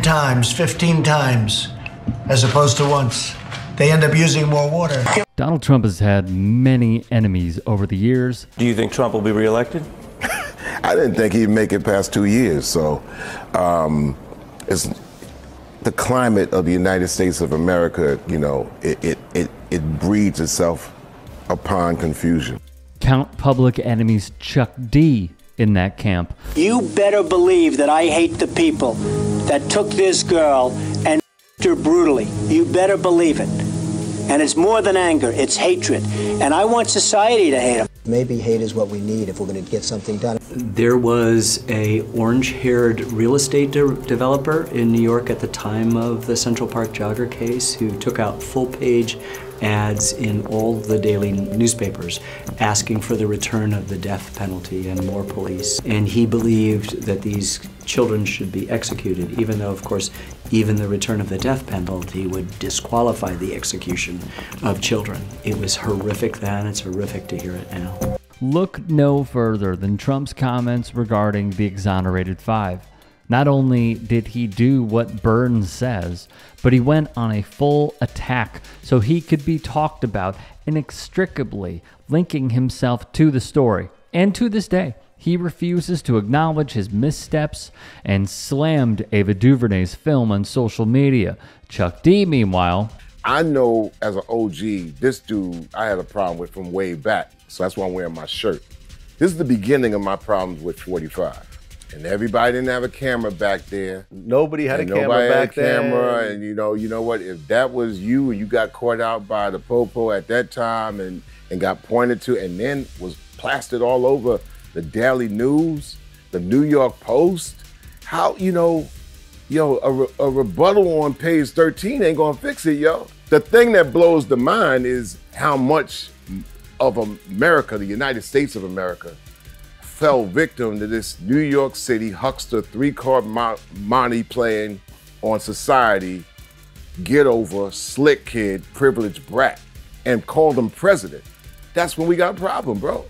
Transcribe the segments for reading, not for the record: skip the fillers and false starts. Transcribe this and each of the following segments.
times, 15 times, as opposed to once. They end up using more water. Donald Trump has had many enemies over the years. Do you think Trump will be reelected? I didn't think he'd make it past 2 years. So it's the climate of the United States of America, you know, it breeds itself upon confusion. Count Public Enemy's Chuck D in that camp. You better believe that I hate the people that took this girl and her brutally. You better believe it. And it's more than anger, it's hatred. And I want society to hate him. Maybe hate is what we need if we're going to get something done. There was a orange-haired real estate developer in New York at the time of the Central Park jogger case who took out full-page ads in all the daily newspapers asking for the return of the death penalty and more police. And he believed that these children should be executed, even though, of course, even the return of the death penalty would disqualify the execution of children. It was horrific then, it's horrific to hear it now. Look no further than Trump's comments regarding the exonerated five. Not only did he do what Burns says, but he went on a full attack so he could be talked about inextricably, linking himself to the story. And to this day, he refuses to acknowledge his missteps and slammed Ava DuVernay's film on social media. Chuck D, meanwhile, I know as an OG, this dude I had a problem with from way back, so that's why I'm wearing my shirt. This is the beginning of my problems with 45. And everybody didn't have a camera back there. Nobody had a camera back then. And you know what? If that was you and you got caught out by the popo at that time and got pointed to and then was plastered all over the Daily News, the New York Post, how, a rebuttal on page 13 ain't gonna fix it, yo. The thing that blows the mind is how much of America, the United States of America, fell victim to this New York City huckster three-card Monty playing on society, get over, slick kid, privileged brat, and called him president. That's when we got a problem, bro.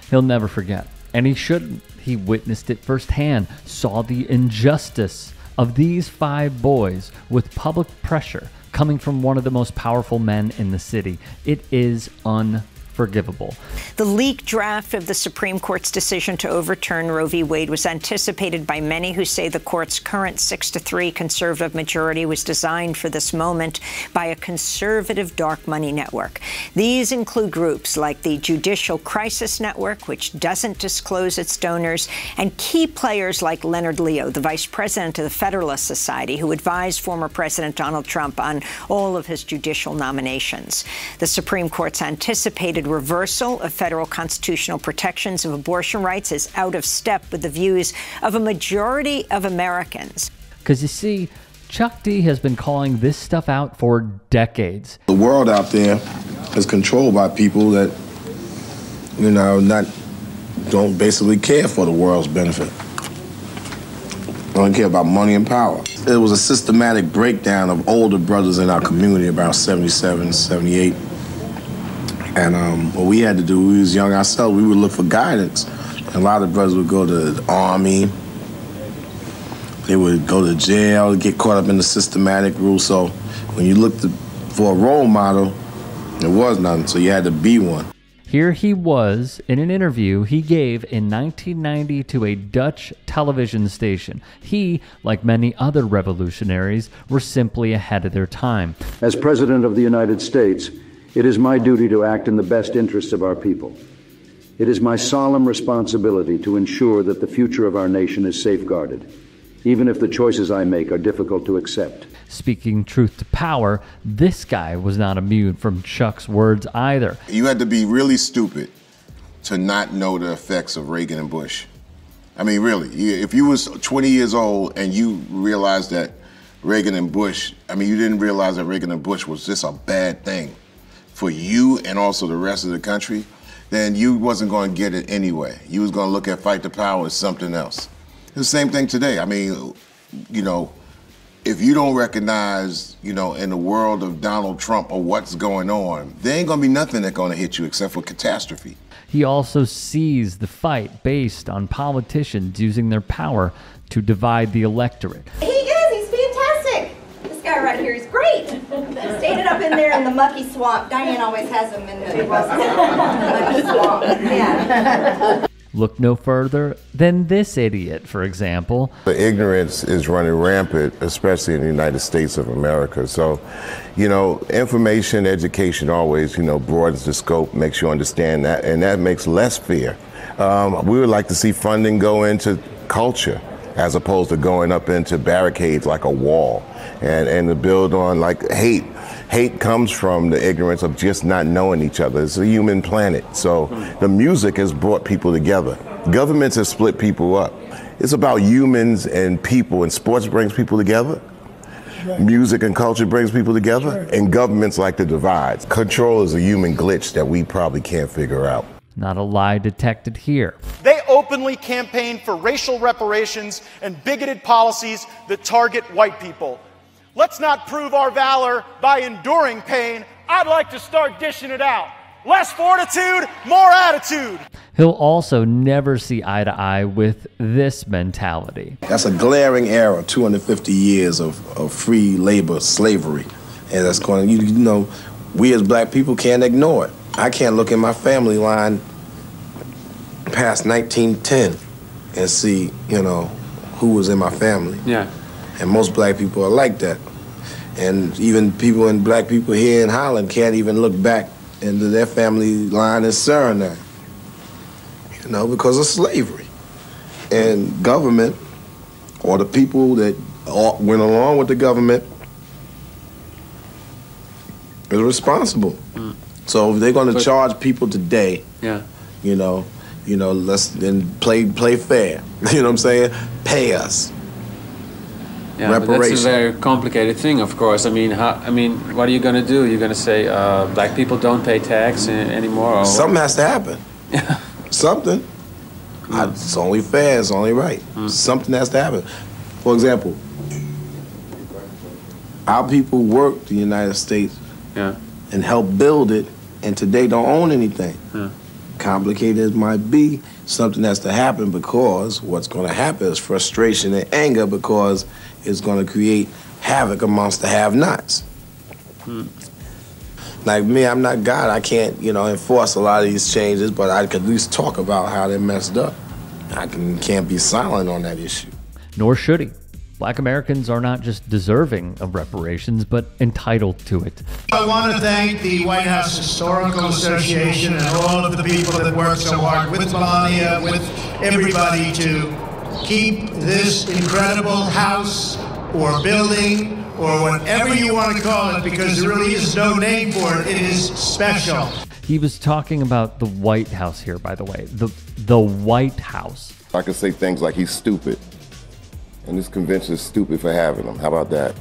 He'll never forget, and he shouldn't. He witnessed it firsthand, saw the injustice of these five boys with public pressure coming from one of the most powerful men in the city. It is unforgivable. The leaked draft of the Supreme Court's decision to overturn Roe v. Wade was anticipated by many who say the court's current 6-3 conservative majority was designed for this moment by a conservative dark money network. These include groups like the Judicial Crisis Network, which doesn't disclose its donors, and key players like Leonard Leo, the vice president of the Federalist Society, who advised former President Donald Trump on all of his judicial nominations. The Supreme Court's anticipated reversal of federal constitutional protections of abortion rights is out of step with the views of a majority of Americans. Because you see, Chuck D has been calling this stuff out for decades. The world out there is controlled by people that, don't basically care for the world's benefit. Don't care about money and power. It was a systematic breakdown of older brothers in our community about 77, 78. And what we had to do, we was young ourselves, we would look for guidance. And a lot of brothers would go to the army, they would go to jail, get caught up in the systematic rule. So when you looked for a role model, there was none, so you had to be one. Here he was in an interview he gave in 1990 to a Dutch television station. He, like many other revolutionaries, were simply ahead of their time. As President of the United States, it is my duty to act in the best interests of our people. It is my solemn responsibility to ensure that the future of our nation is safeguarded, even if the choices I make are difficult to accept. Speaking truth to power, this guy was not immune from Chuck's words either. You had to be really stupid to not know the effects of Reagan and Bush. I mean, really, if you was 20 years old and you realized that Reagan and Bush, you didn't realize that Reagan and Bush was just a bad thing for you and also the rest of the country, then you wasn't going to get it anyway. You was going to look at fight the power as something else. It's the same thing today. If you don't recognize, in the world of Donald Trump or what's going on, there ain't going to be nothing that's going to hit you except for catastrophe. He also sees the fight based on politicians using their power to divide the electorate. He's fantastic. mucky swamp. Diane always has them in the mucky swamp. Yeah. Look no further than this idiot, for example. The ignorance is running rampant, especially in the United States of America. So, you know, information, education always, you know, broadens the scope, makes you understand that, and that makes less fear. We would like to see funding go into culture as opposed to going up into barricades like a wall and to build on like hate. Hate comes from the ignorance of just not knowing each other. It's a human planet. So the music has brought people together. Governments have split people up. It's about humans and people, and sports brings people together. Right. Music and culture brings people together, sure. And governments like to divide. Control is a human glitch that we probably can't figure out. Not a lie detected here. They openly campaign for racial reparations and bigoted policies that target white people. Let's not prove our valor by enduring pain. I'd like to start dishing it out. Less fortitude, more attitude. He'll also never see eye to eye with this mentality. That's a glaring error, 250 years of free labor slavery. And that's going to, you know, we as black people can't ignore it. I can't look in my family line past 1910 and see, you know, who was in my family. Yeah. And most black people are like that. And even people and black people here in Holland can't even look back into their family line in Suriname, you know, because of slavery. And government, or the people that went along with the government, is responsible. So if they're going to charge people today, you know, let's then play fair. You know what I'm saying? Pay us. Yeah, but that's a very complicated thing, of course. I mean, what are you going to do? You're going to say black people don't pay tax anymore? Or something has to happen. Something. It's only fair. It's only right. Something has to happen. For example, our people worked the United States and helped build it, and today don't own anything. Complicated as it might be, something has to happen, because what's going to happen is frustration and anger, because it's going to create havoc amongst the have-nots. Like me, I'm not God. I can't, you know, enforce a lot of these changes, but I could at least talk about how they're messed up. I can't be silent on that issue. Nor should he. Black Americans are not just deserving of reparations, but entitled to it. I want to thank the White House Historical Association and all of the people that worked so hard with Melania, with everybody, to keep this incredible house or building or whatever you want to call it, because there really is no name for it. It is special. He was talking about the White House here, by the way. The White House. I could say things like he's stupid. And this convention is stupid for having him. How about that?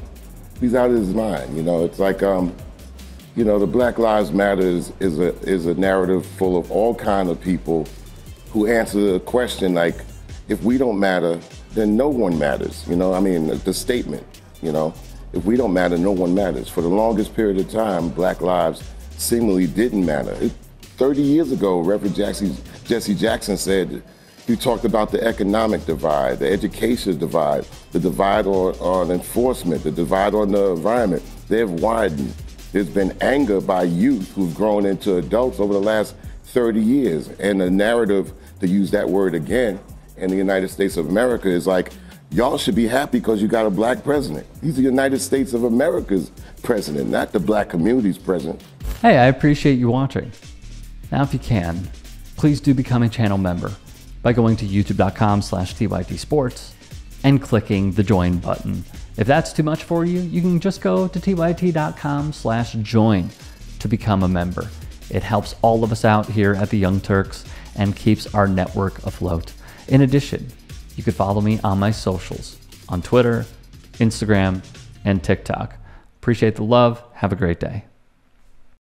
He's out of his mind. You know, it's like, you know, the Black Lives Matter is a narrative full of all kind of people who answer the question like, if we don't matter, then no one matters. You know, I mean, the statement, you know, if we don't matter, no one matters. For the longest period of time, black lives seemingly didn't matter. 30 years ago, Reverend Jesse Jackson said, he talked about the economic divide, the education divide, the divide on enforcement, the divide on the environment. They have widened. There's been anger by youth who've grown into adults over the last 30 years. And the narrative, to use that word again, in the United States of America is like, y'all should be happy because you got a black president. He's the United States of America's president, not the black community's president. Hey, I appreciate you watching. Now, if you can, please do become a channel member by going to youtube.com/tytsports and clicking the join button. If that's too much for you, you can just go to tyt.com/join to become a member. It helps all of us out here at the Young Turks and keeps our network afloat. In addition, you could follow me on my socials on Twitter, Instagram, and TikTok. Appreciate the love. Have a great day.